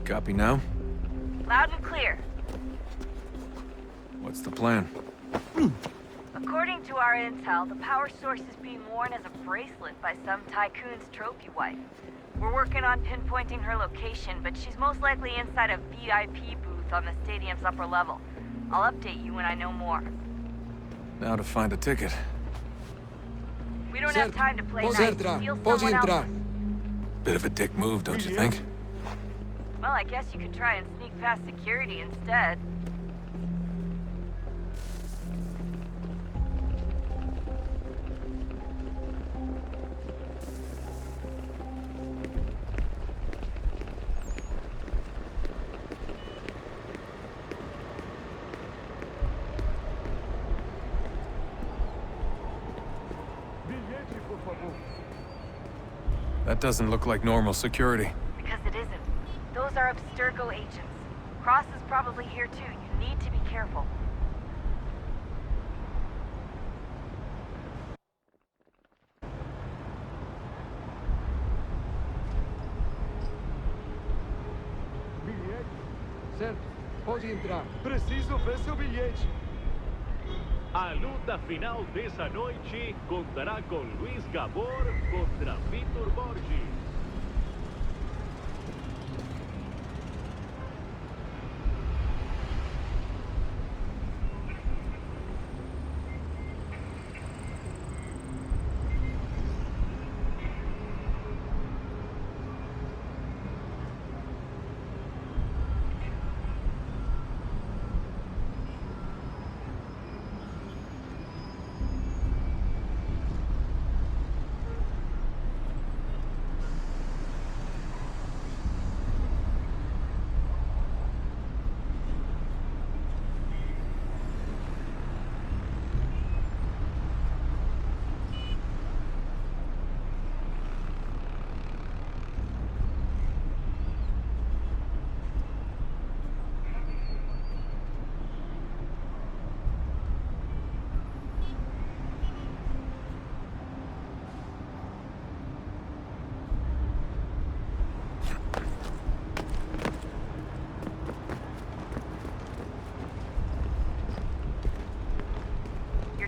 Copy now? Loud and clear. What's the plan? According to our intel, the power source is being worn as a bracelet by some tycoon's trophy wife. We're working on pinpointing her location, but she's most likely inside a VIP booth on the stadium's upper level. I'll update you when I know more. Now to find a ticket. We don't have time to play nice. Steal Pode someone entrar. else's. Bit of a dick move, don't you think? Well, I guess you could try and sneak past security instead. That doesn't look like normal security. Because it isn't. Those are Abstergo agents. Cross is probably here too. You need to be careful. Bilhete? Certo, pode entrar. Preciso ver seu bilhete. A luta final dessa noite contará com Luiz Gabor contra Vitor Borges.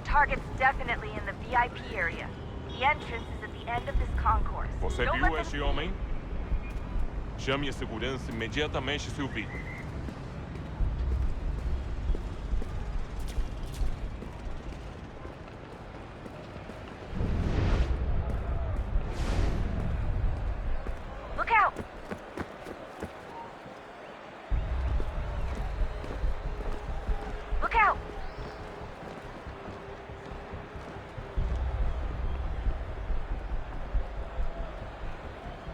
Target's definitely in the VIP area. The entrance is at the end of this concourse. Você Don't viu let esse homem? Chame a segurança imediatamente se o vir. Look out! Look out!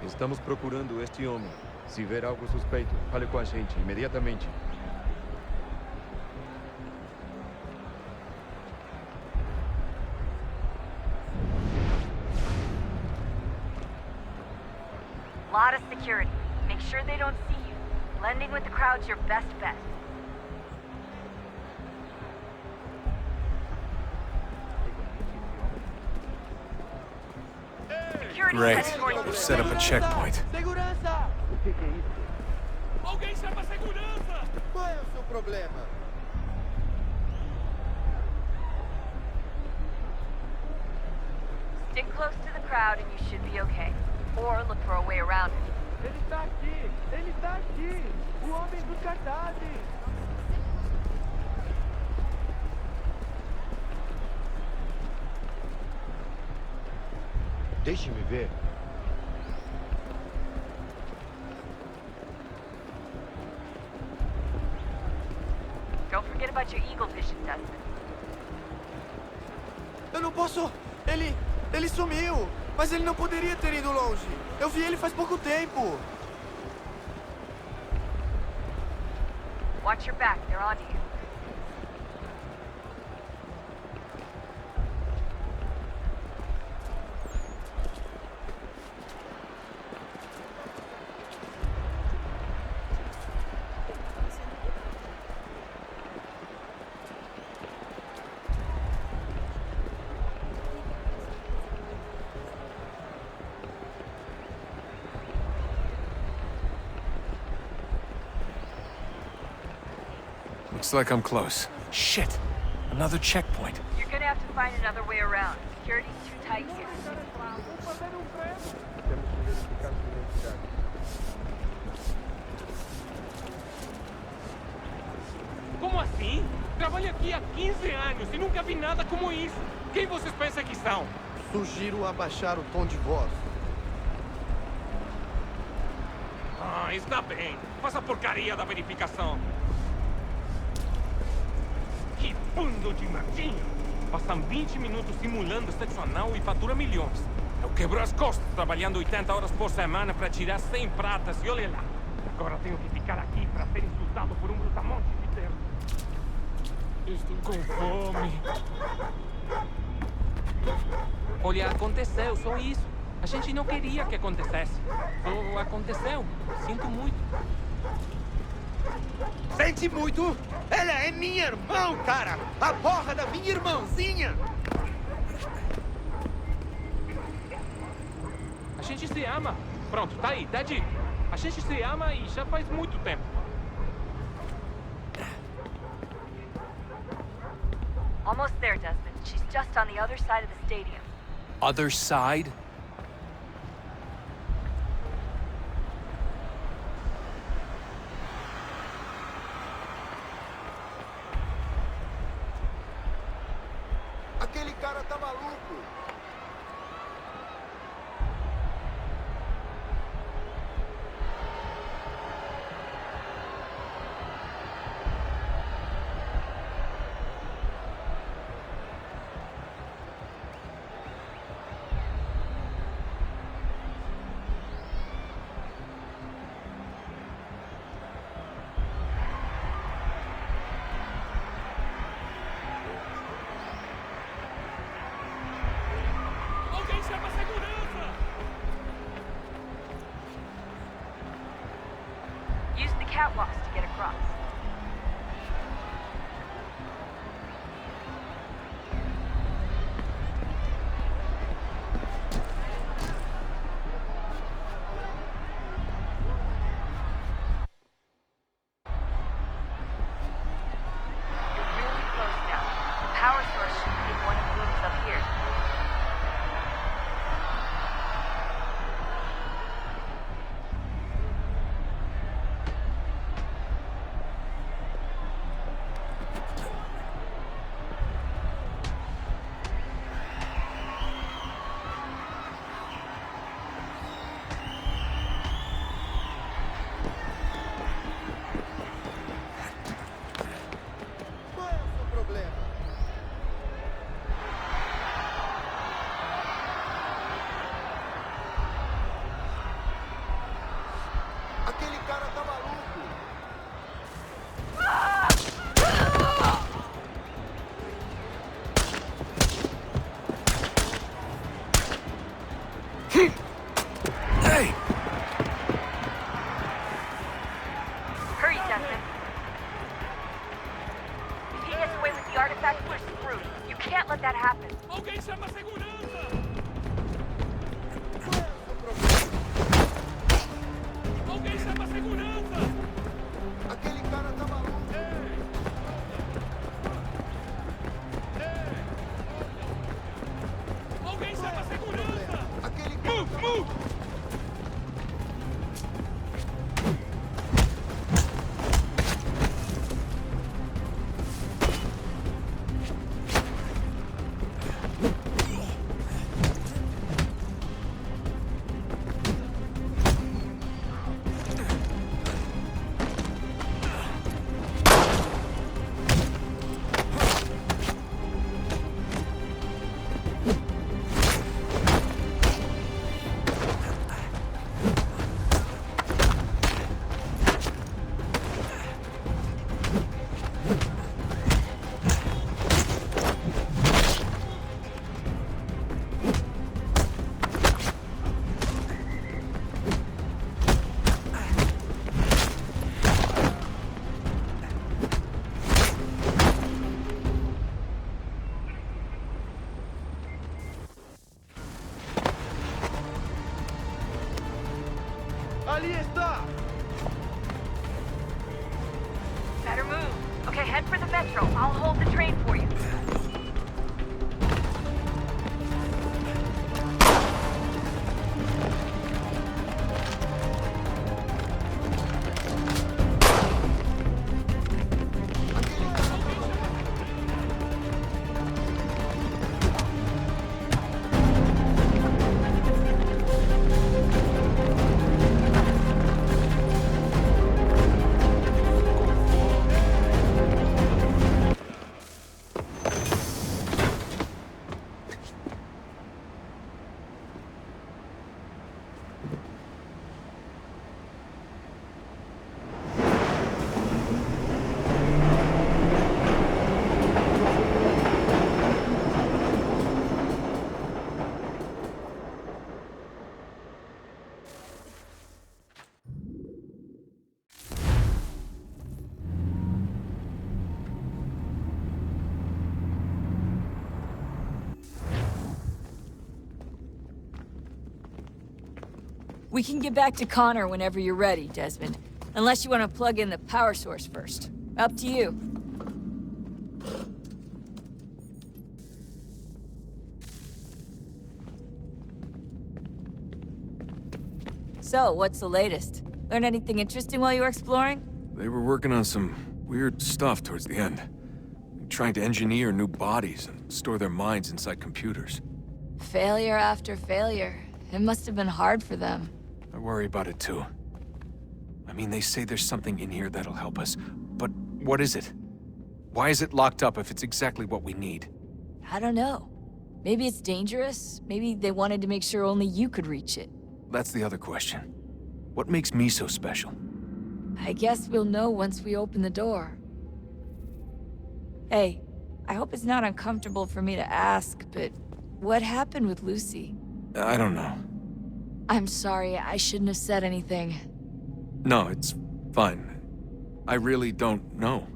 Estamos procurando este homem. Se ver algo suspeito, fale com a gente imediatamente. Lot of security. Make sure they don't see you. Blending with the crowd's your best bet. Security Great. heading towards We've you. set up a checkpoint. Segurança! O que é isso? Alguém chama a segurança! Qual é o seu problema? Stick close to the crowd and you should be okay. Or look for a way around it. Ele tá aqui! Ele tá aqui! O homem dos cartazes! Deixe-me ver. Don't forget about your eagle vision, Dustin. Eu não posso... Ele sumiu! Mas ele não poderia ter ido longe! Eu vi ele faz pouco tempo! Watch your back, they're on you. Looks like I'm close. Shit! Another checkpoint. You're gonna have to find another way around. Security's too tight here. Temos que verificar sua identidade. Como assim? Trabalho aqui há 15 anos e nunca vi nada como isso. Quem vocês pensam que são? Sugiro abaixar o tom de voz. Ah, está bem. Faça a porcaria da verificação. Que bando de martinho! Passam 20 minutos simulando sexo anal e fatura milhões. Eu quebro as costas trabalhando 80 horas por semana para tirar 100 pratas e olha lá. Agora tenho que ficar aqui para ser insultado por um brutamonte de terra. Estou com fome. Olha, aconteceu, só isso. A gente não queria que acontecesse. Só aconteceu. Sinto muito. Sente muito? Ela é minha irmã, cara! A porra da minha irmãzinha! A gente se ama. Pronto, tá aí, tá dito. A gente se ama e já faz muito tempo. Almost there, Desmond. She's just on the other side of the stadium. Other side? Aquele cara tá maluco! Alguém chama a segurança! Use the catwalks to get across. You're really close now. The power source should be in one of the rooms up here. Qual é o seu problema? Aquele cara tá maluco! Hey! Hurry, Desmond. If he gets away with the artifact, we're screwed. You can't let that happen. Alguém chama a segurança! Qual é o seu problema? Alguém chama a segurança! Aquele cara tá maluco! Alguém chama a segurança! Aquele cara Move, tá move! Ali está! Better move. Okay, Okay, head for the metro. I'll hold the train for you. We can get back to Connor whenever you're ready, Desmond. Unless you want to plug in the power source first. Up to you. So, what's the latest? Learn anything interesting while you were exploring? They were working on some weird stuff towards the end. Trying to engineer new bodies and store their minds inside computers. Failure after failure. It must have been hard for them. I worry about it too. I mean, they say there's something in here that'll help us, but what is it? Why is it locked up if it's exactly what we need? I don't know. Maybe it's dangerous. Maybe they wanted to make sure only you could reach it. That's the other question. What makes me so special? I guess we'll know once we open the door. Hey, I hope it's not uncomfortable for me to ask, but what happened with Lucy? I don't know. I'm sorry, I shouldn't have said anything. No, it's fine. I really don't know.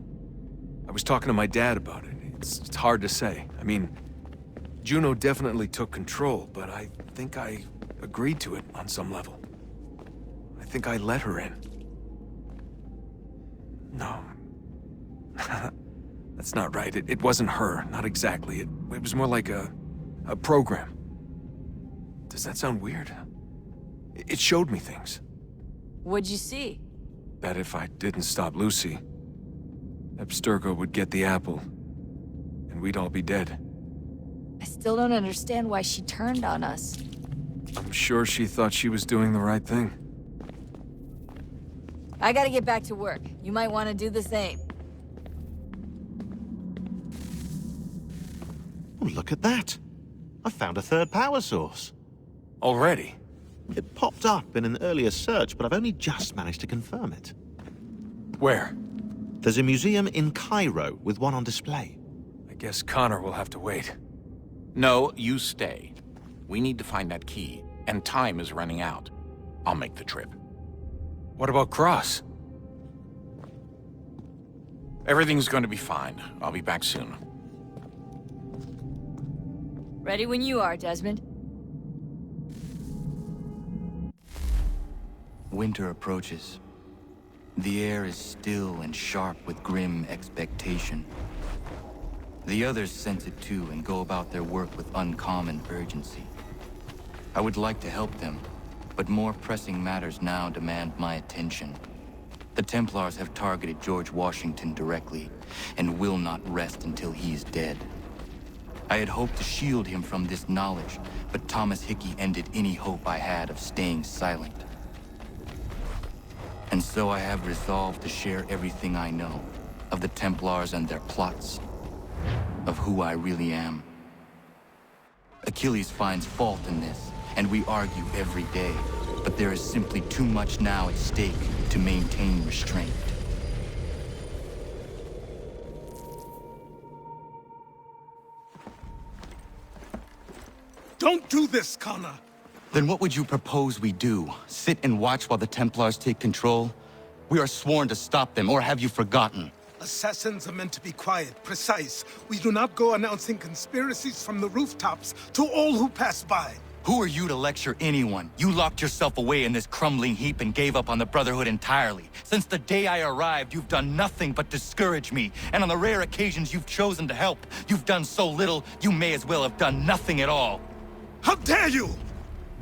I was talking to my dad about it. It's hard to say. I mean, Juno definitely took control, but I think I agreed to it on some level. I think I let her in. No. That's not right. It wasn't her. Not exactly. It was more like a program. Does that sound weird? It showed me things. What'd you see? That if I didn't stop Lucy, Abstergo would get the apple, and we'd all be dead. I still don't understand why she turned on us. I'm sure she thought she was doing the right thing. I gotta get back to work. You might want to do the same. Oh, look at that. I found a third power source. Already? It popped up in an earlier search, but I've only just managed to confirm it. Where? There's a museum in Cairo with one on display. I guess Connor will have to wait. No, you stay. We need to find that key, and time is running out. I'll make the trip. What about Cross? Everything's going to be fine. I'll be back soon. Ready when you are, Desmond. Winter approaches. The air is still and sharp with grim expectation. The others sense it too and go about their work with uncommon urgency. I would like to help them, but more pressing matters now demand my attention. The Templars have targeted George Washington directly, and will not rest until he is dead. I had hoped to shield him from this knowledge, but Thomas Hickey ended any hope I had of staying silent. And so I have resolved to share everything I know of the Templars and their plots, of who I really am. Achilles finds fault in this, and we argue every day, but there is simply too much now at stake to maintain restraint. Don't do this, Connor! Then what would you propose we do? Sit and watch while the Templars take control? We are sworn to stop them, or have you forgotten? Assassins are meant to be quiet, precise. We do not go announcing conspiracies from the rooftops to all who pass by. Who are you to lecture anyone? You locked yourself away in this crumbling heap and gave up on the Brotherhood entirely. Since the day I arrived, you've done nothing but discourage me. And on the rare occasions you've chosen to help, you've done so little, you may as well have done nothing at all. How dare you!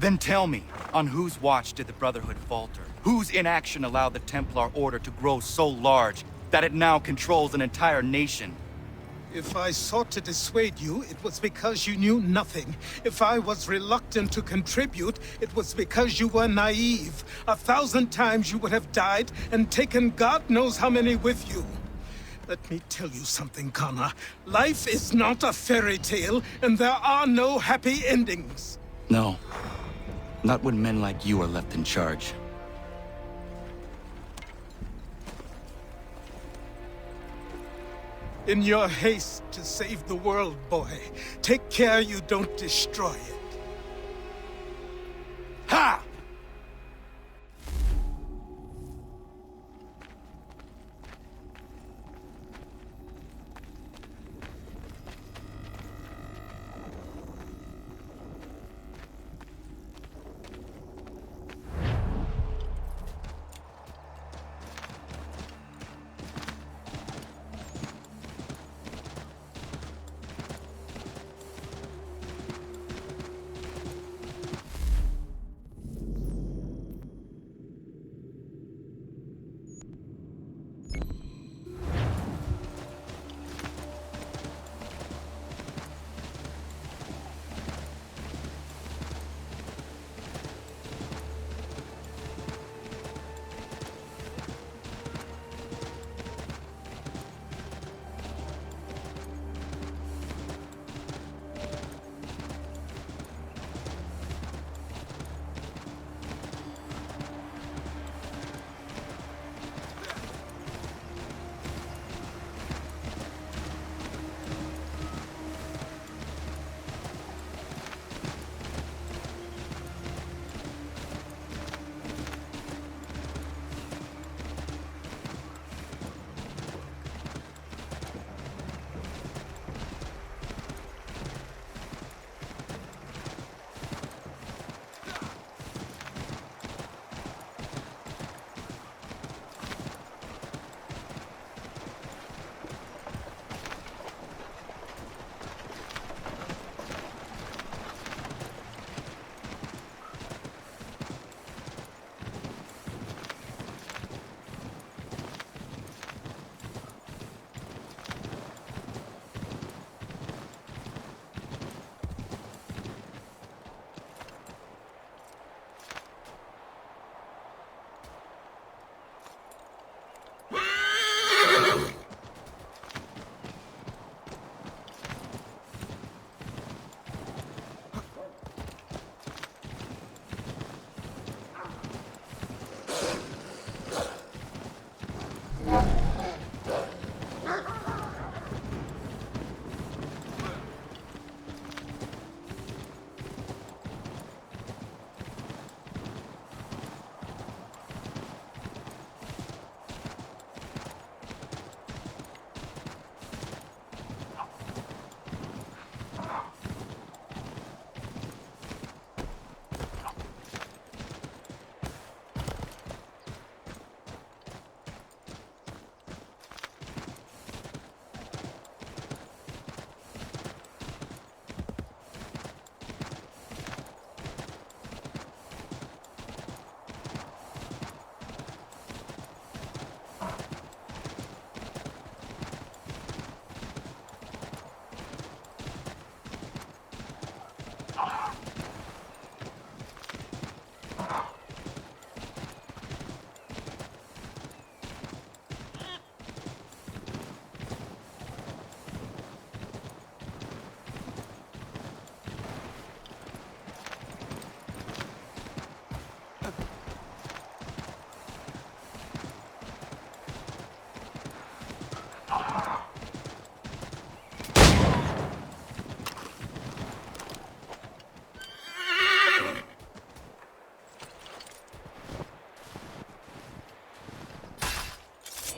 Then tell me, on whose watch did the Brotherhood falter? Whose inaction allowed the Templar Order to grow so large that it now controls an entire nation? If I sought to dissuade you, it was because you knew nothing. If I was reluctant to contribute, it was because you were naive. 1,000 times you would have died and taken God knows how many with you. Let me tell you something, Connor. Life is not a fairy tale, and there are no happy endings. No. Not when men like you are left in charge. In your haste to save the world, boy, take care you don't destroy it. Ha!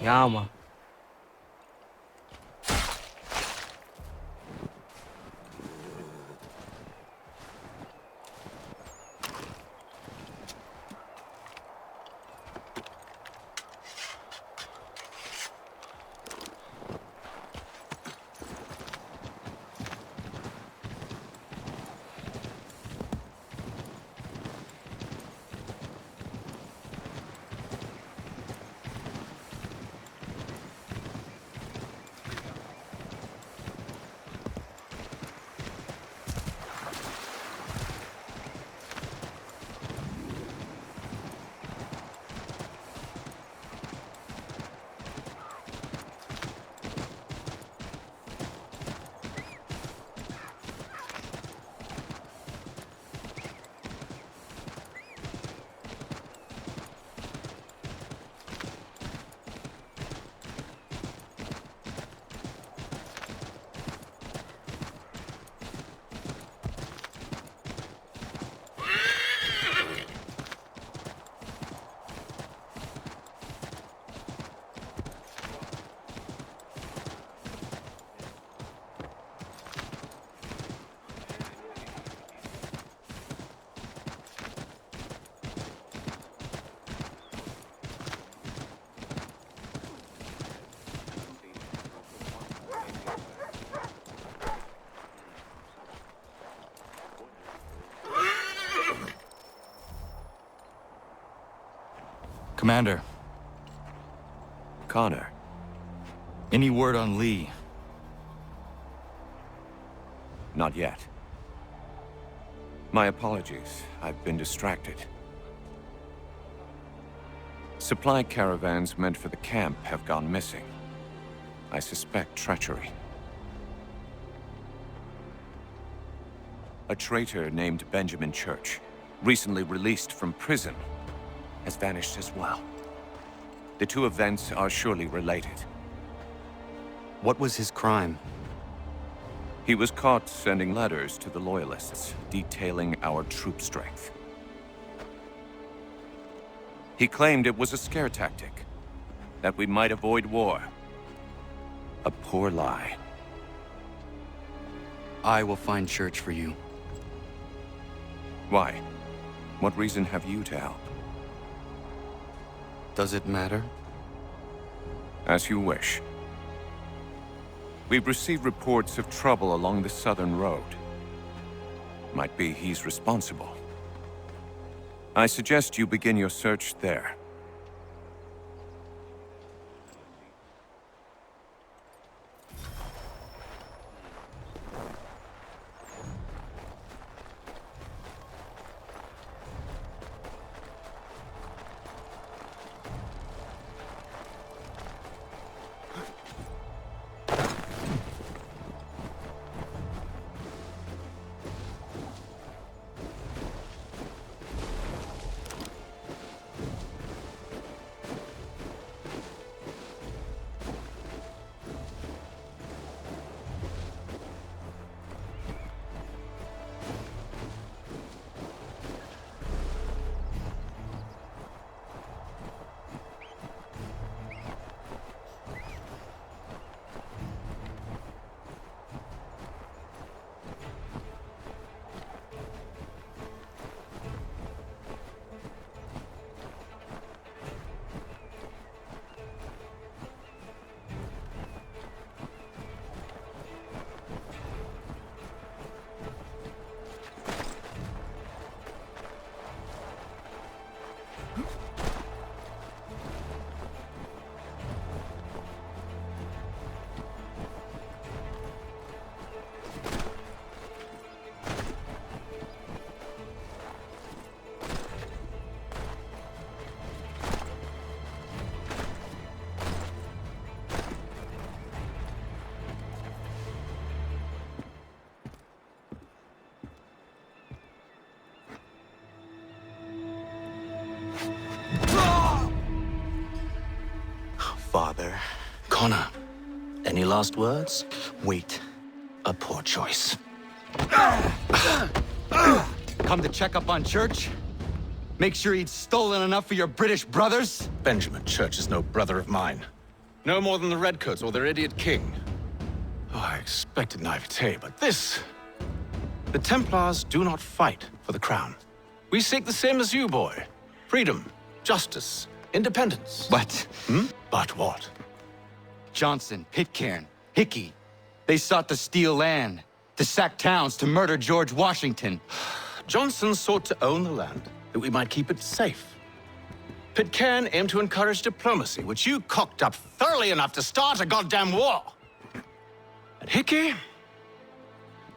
Calma. Commander, Connor. any word on Lee? Not yet. My apologies. I've been distracted. Supply caravans meant for the camp have gone missing. I suspect treachery. A traitor named Benjamin Church, recently released from prison, has vanished as well. The two events are surely related. What was his crime? He was caught sending letters to the Loyalists, detailing our troop strength. He claimed it was a scare tactic, that we might avoid war. A poor lie. I will find Church for you. Why? What reason have you to help? Does it matter? As you wish. We've received reports of trouble along the southern road. Might be he's responsible. I suggest you begin your search there. Father. Connor, any last words? Wait. A poor choice. Come to check up on Church? Make sure he'd stolen enough for your British brothers? Benjamin Church is no brother of mine. No more than the Redcoats or their idiot king. Oh, I expected naivete, but this... The Templars do not fight for the crown. We seek the same as you, boy. Freedom, justice, independence. But... But what? Johnson, Pitcairn, Hickey, they sought to steal land, to sack towns, to murder George Washington. Johnson sought to own the land, that we might keep it safe. Pitcairn aimed to encourage diplomacy, which you cocked up thoroughly enough to start a goddamn war. And Hickey?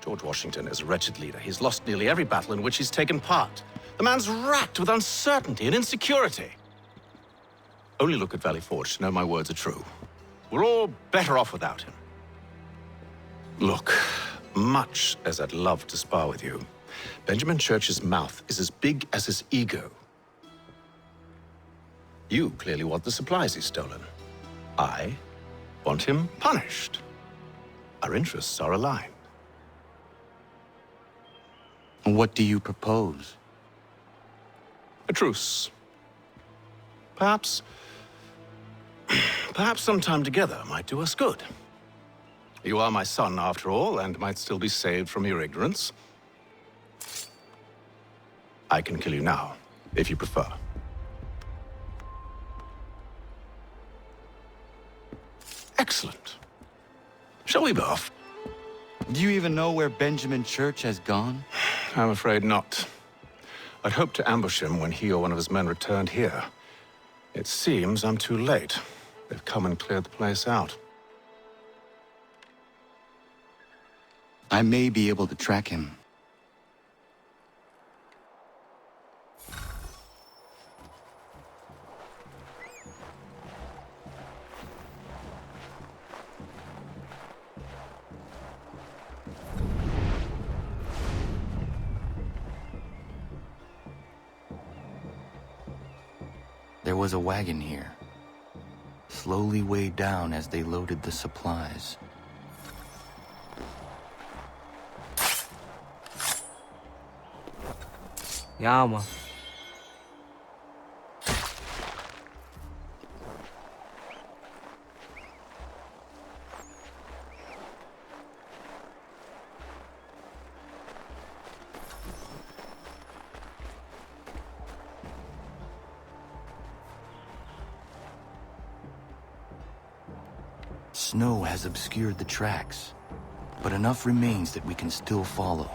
George Washington is a wretched leader. He's lost nearly every battle in which he's taken part. The man's racked with uncertainty and insecurity. Only look at Valley Forge to know my words are true. We're all better off without him. Look, much as I'd love to spar with you, Benjamin Church's mouth is as big as his ego. You clearly want the supplies he's stolen. I want him punished. Our interests are aligned. What do you propose? A truce. Perhaps some time together might do us good. You are my son, after all, and might still be saved from your ignorance. I can kill you now, if you prefer. Excellent. Shall we be off? Do you even know where Benjamin Church has gone? I'm afraid not. I'd hoped to ambush him when he or one of his men returned here. It seems I'm too late. They've come and cleared the place out. I may be able to track him. There was a wagon here, slowly weighed down as they loaded the supplies. Ja, man. Snow has obscured the tracks, but enough remains that we can still follow.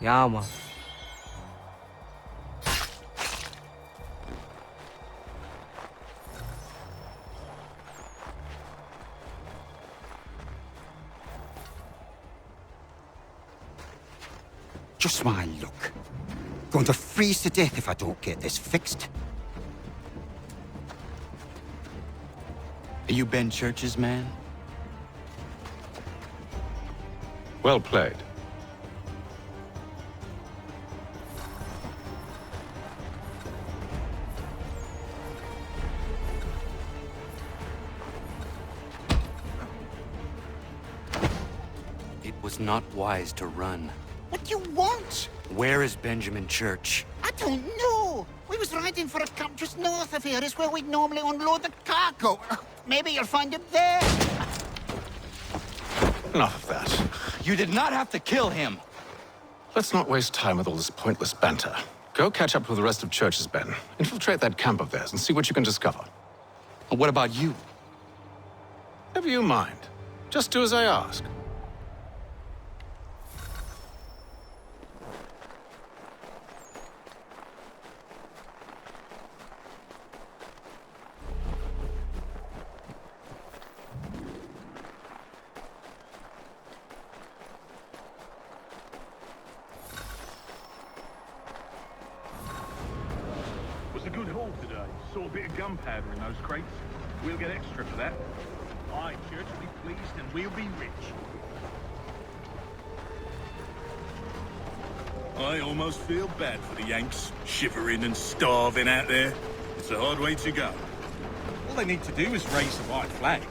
Ja, man. Just my luck. Going to freeze to death if I don't get this fixed. Are you Ben Church's man? Well played. It was not wise to run. What do you want? Where is Benjamin Church? I don't know. We was riding for a camp just north of here. It's where we'd normally unload the cargo. Maybe you'll find him there. Enough of that. You did not have to kill him. Let's not waste time with all this pointless banter. Go catch up with the rest of Church's men. Infiltrate that camp of theirs and see what you can discover. And what about you? Never you mind. Just do as I ask. Was a good haul today. Saw a bit of gunpowder in those crates. We'll get extra for that. Aye, Church will be pleased and we'll be rich. I almost feel bad for the Yanks, shivering and starving out there. It's a hard way to go. All they need to do is raise the white flag.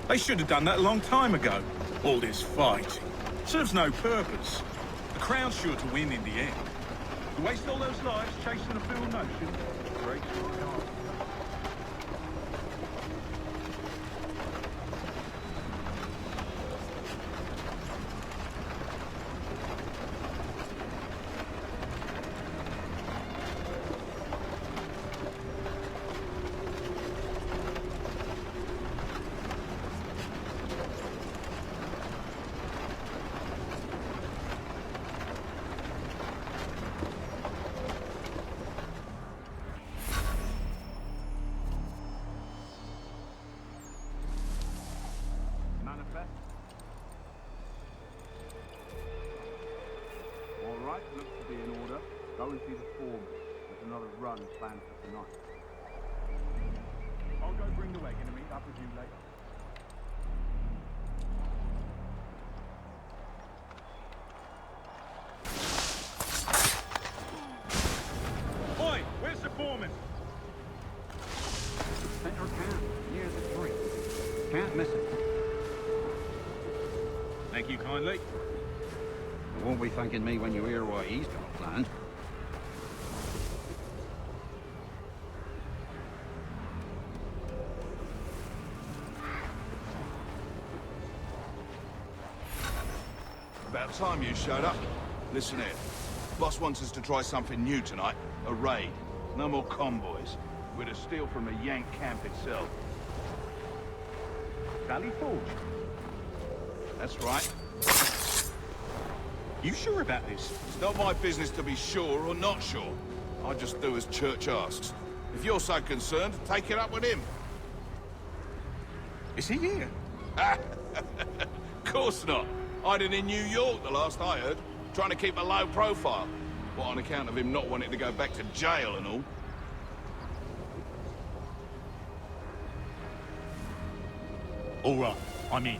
They should have done that a long time ago. All this fighting serves no purpose. The Crown's sure to win in the end. To waste all those lives chasing a fool notion, breaks my heart. All right, looks to be in order. Go and see the foreman. There's another run planned for tonight. I'll go bring the wagon and meet up with you later. Oi, where's the foreman? Center camp, near the tree. Can't miss it. Thank you kindly. You won't be thanking me when you hear what he's got planned. About time you showed up. Listen here. Boss wants us to try something new tonight. A raid. No more convoys. We're to steal from the Yank camp itself. Valley Forge? That's right. You sure about this? It's not my business to be sure or not sure. I just do as Church asks. If you're so concerned, take it up with him. Is he here? Of course not. Hiding in New York, the last I heard. Trying to keep a low profile. What, on account of him not wanting to go back to jail and all? All right, I'm in.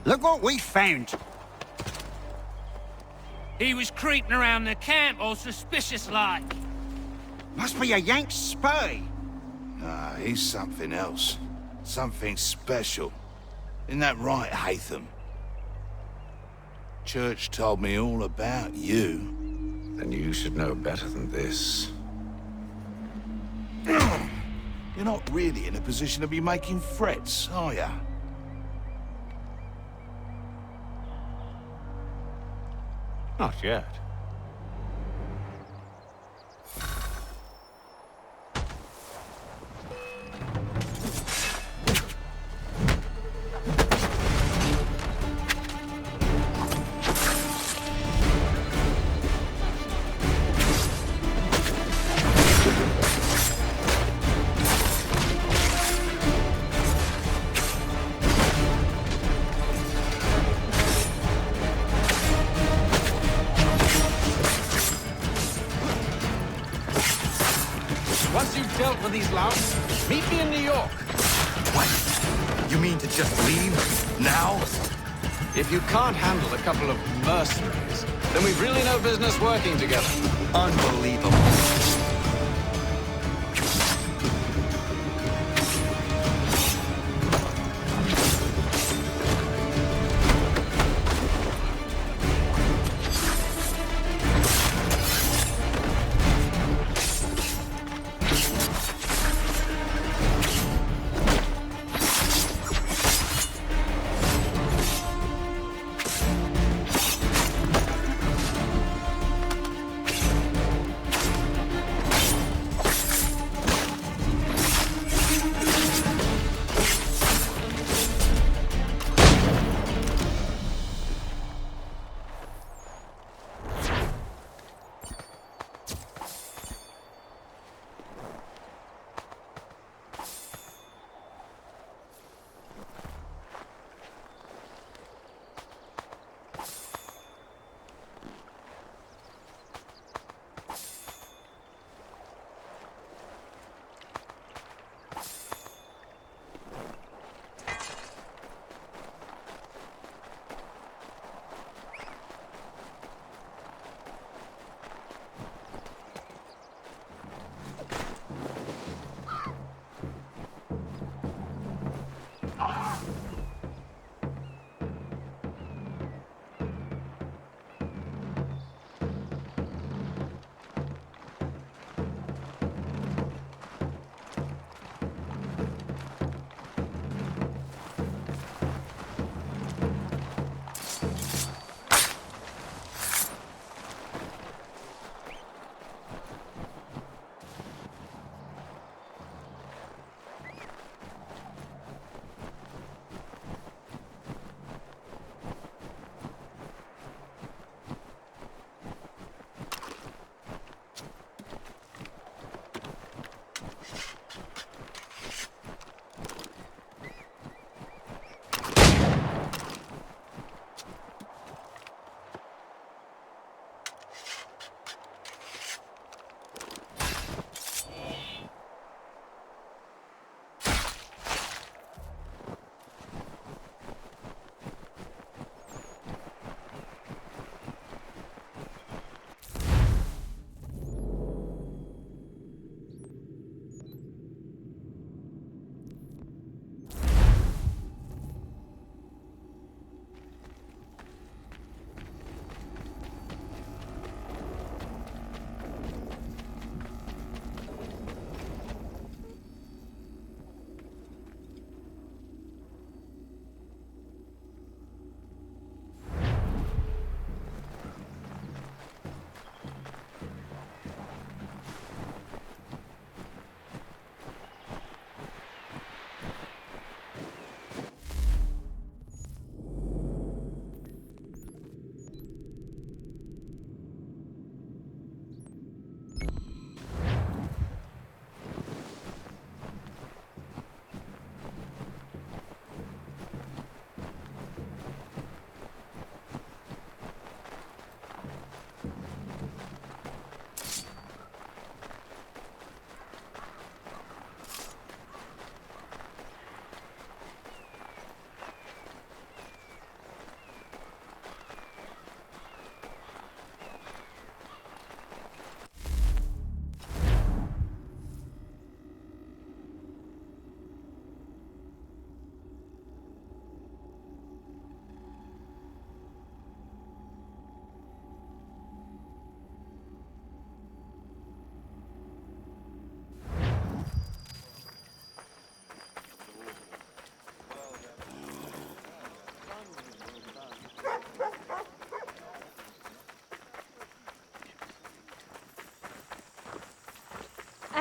Look what we found. He was creeping around the camp all suspicious-like. Must be a Yank spy. Nah, he's something else. Something special. Isn't that right, Hatham? Church told me all about you. Then you should know better than this. You're not really in a position to be making threats, are ya? Not yet. Once you've dealt with these louts, meet me in New York. What? You mean to just leave? Now? If you can't handle a couple of mercenaries, then we've really no business working together. Unbelievable.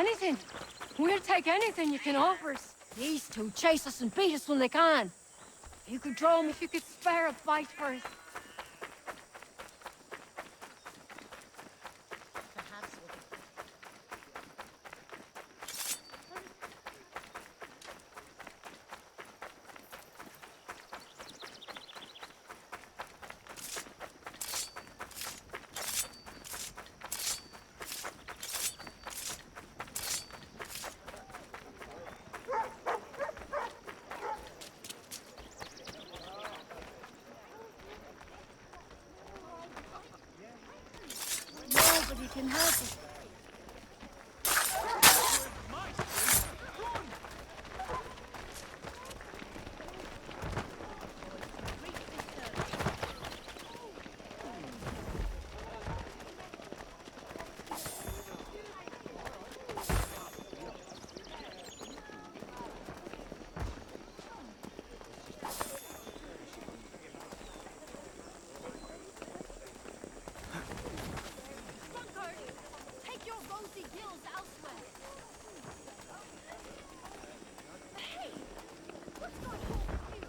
Anything. We'll take anything you can offer us. These two chase us and beat us when they can. If you could draw 'em, if you could spare a bite for us. Nobody can help us. Take your rosy gills elsewhere. Hey! What's going on with you?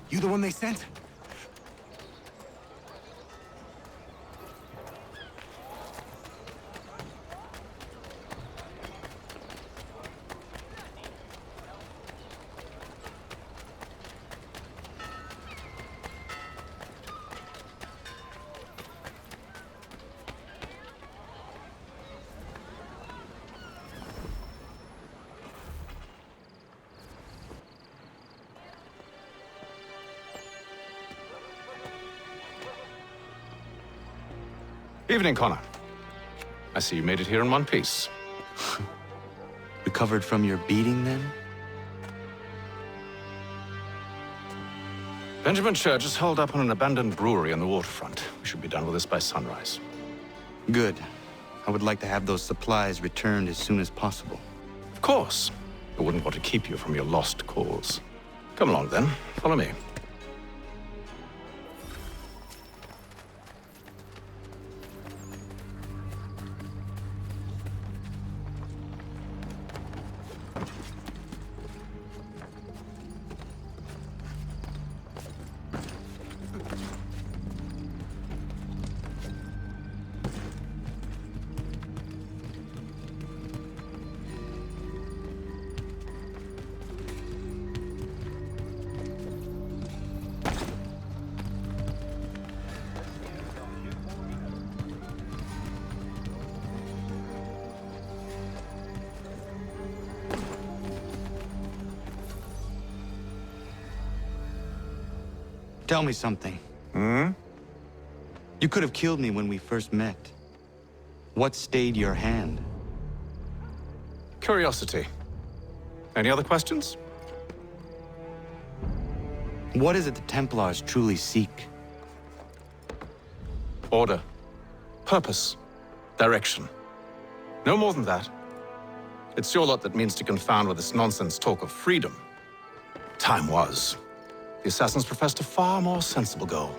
You the one they sent? Evening, Connor. I see you made it here in one piece. The Recovered from your beating, then? Benjamin Church is holed up on an abandoned brewery on the waterfront. We should be done with this by sunrise. Good. I would like to have those supplies returned as soon as possible. Of course. I wouldn't want to keep you from your lost cause. Come along, then. Follow me. Tell me something. Hmm? You could have killed me when we first met. What stayed your hand? Curiosity. Any other questions? What is it the Templars truly seek? Order. Purpose. Direction. No more than that. It's your lot that means to confound with this nonsense talk of freedom. Time was. The assassins professed a far more sensible goal.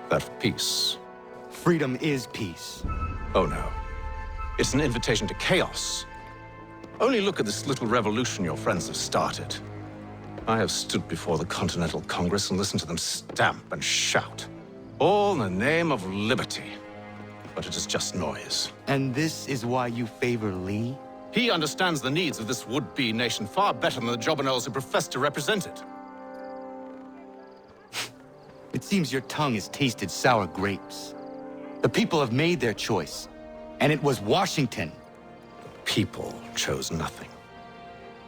That of peace. Freedom is peace. Oh no. It's an invitation to chaos. Only look at this little revolution your friends have started. I have stood before the Continental Congress and listened to them stamp and shout. All in the name of liberty. But it is just noise. And this is why you favor Lee? He understands the needs of this would-be nation far better than the jobberknolls who profess to represent it. It seems your tongue has tasted sour grapes. The people have made their choice, and it was Washington. The people chose nothing.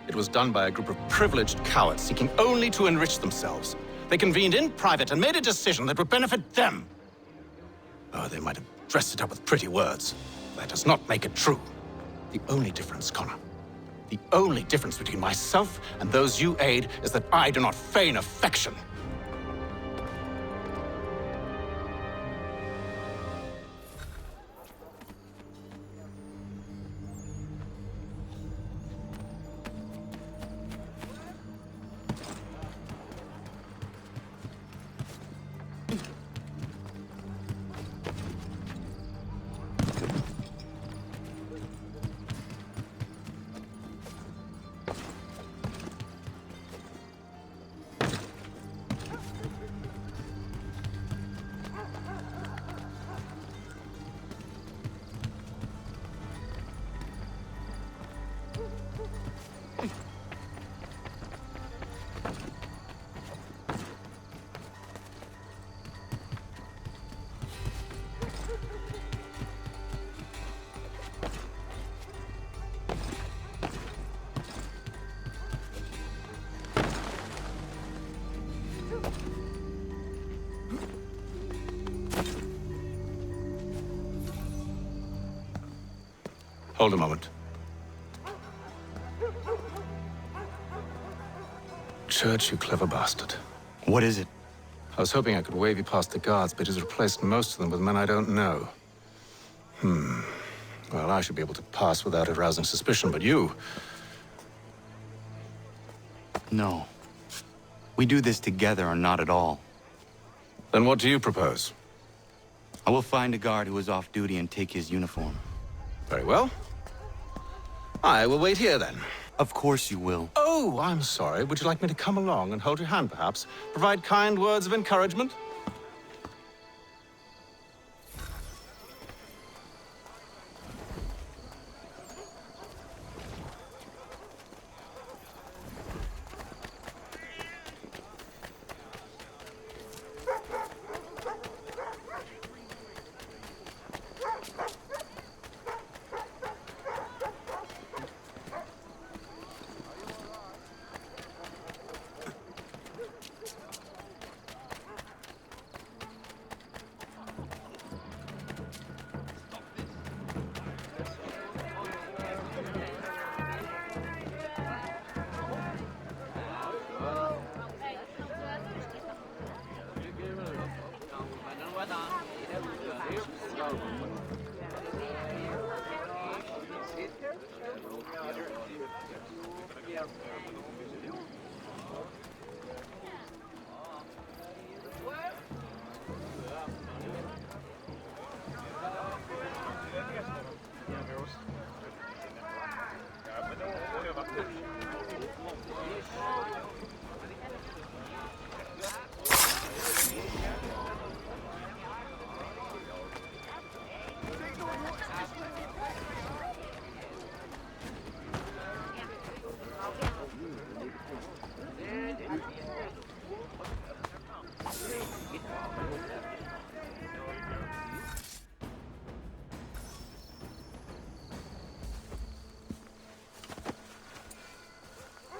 It was done by a group of privileged cowards seeking only to enrich themselves. They convened in private and made a decision that would benefit them. Oh, they might have dressed it up with pretty words. That does not make it true. The only difference, Connor, the only difference between myself and those you aid is that I do not feign affection. Hold a moment. Church, you clever bastard. What is it? I was hoping I could wave you past the guards, but he's replaced most of them with men I don't know. Well, I should be able to pass without arousing suspicion, but you... No. We do this together or not at all. Then what do you propose? I will find a guard who is off duty and take his uniform. Very well. I will wait here, then. Of course you will. Oh, I'm sorry. Would you like me to come along and hold your hand, perhaps? Provide kind words of encouragement?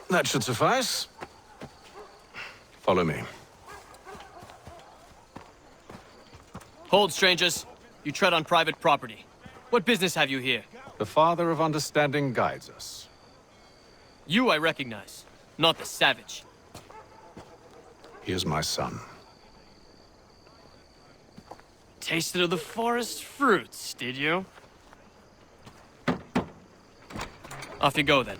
That should suffice. Follow me. Hold, strangers. You tread on private property. What business have you here? The Father of Understanding guides us. You I recognize, not the savage. He is my son. Tasted of the forest fruits, did you? Off you go, then.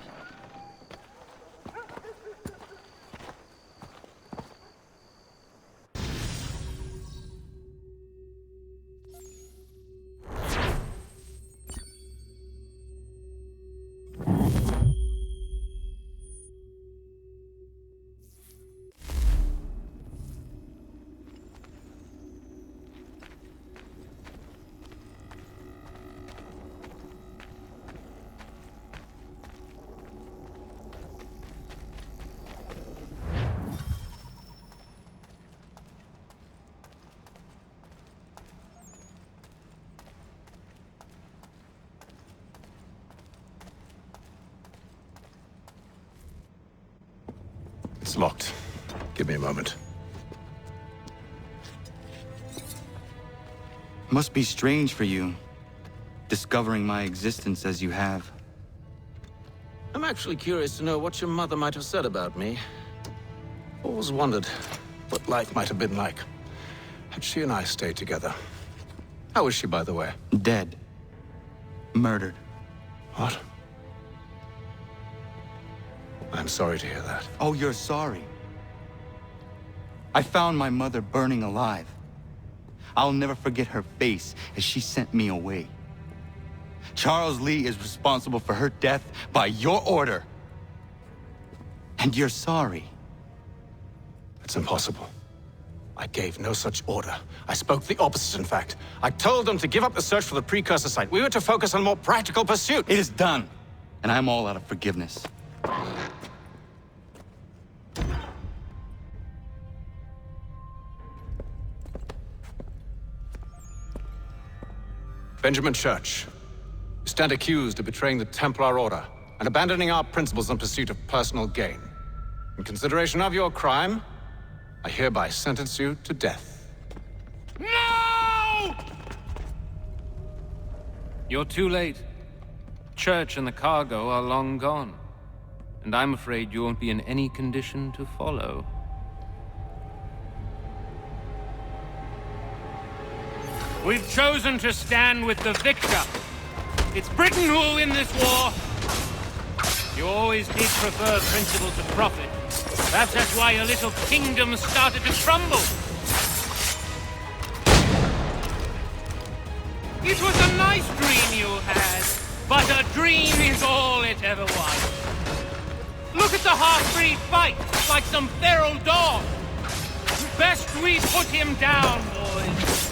It's locked. Give me a moment. Must be strange for you, discovering my existence as you have. I'm actually curious to know what your mother might have said about me. Always wondered what life might have been like had she and I stayed together. How is she, by the way? Dead. Murdered. What? I'm sorry to hear that. Oh, you're sorry. I found my mother burning alive. I'll never forget her face as she sent me away. Charles Lee is responsible for her death by your order. And you're sorry. It's impossible. I gave no such order. I spoke the opposite, in fact. I told them to give up the search for the precursor site. We were to focus on more practical pursuit. It is done, and I'm all out of forgiveness. Benjamin Church, you stand accused of betraying the Templar Order and abandoning our principles in pursuit of personal gain. In consideration of your crime, I hereby sentence you to death. No! You're too late. Church and the cargo are long gone. And I'm afraid you won't be in any condition to follow. We've chosen to stand with the victor. It's Britain who will win this war. You always did prefer principle to profit. Perhaps that's why your little kingdom started to crumble. It was a nice dream you had, but a dream is all it ever was. Look at the half-breed fight, like some feral dog. Best we put him down, boys.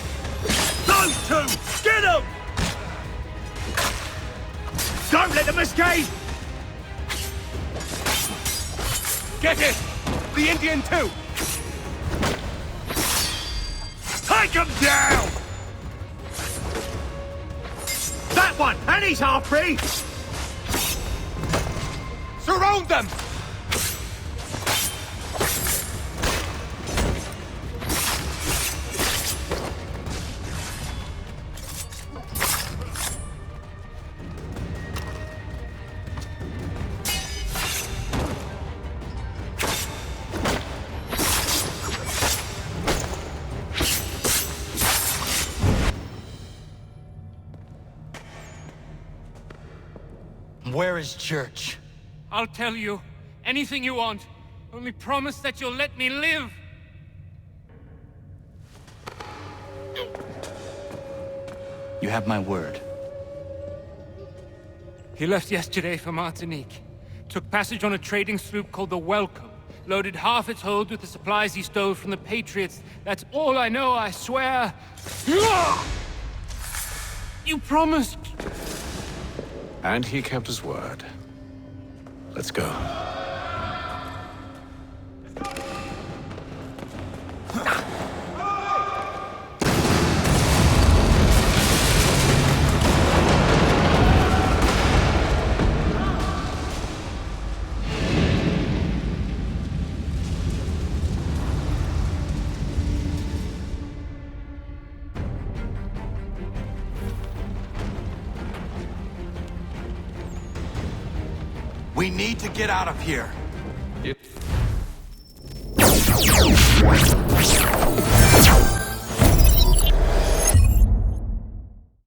Those two! Get them! Don't let them escape! Get it! The Indian too! Take them down! That one! And he's half-breed! Surround them! Where is Church? I'll tell you. Anything you want. Only promise that you'll let me live. You have my word. He left yesterday for Martinique. Took passage on a trading sloop called the Welcome. Loaded half its hold with the supplies he stole from the Patriots. That's all I know, I swear. You promised. And he kept his word. Let's go. We need to get out of here. It...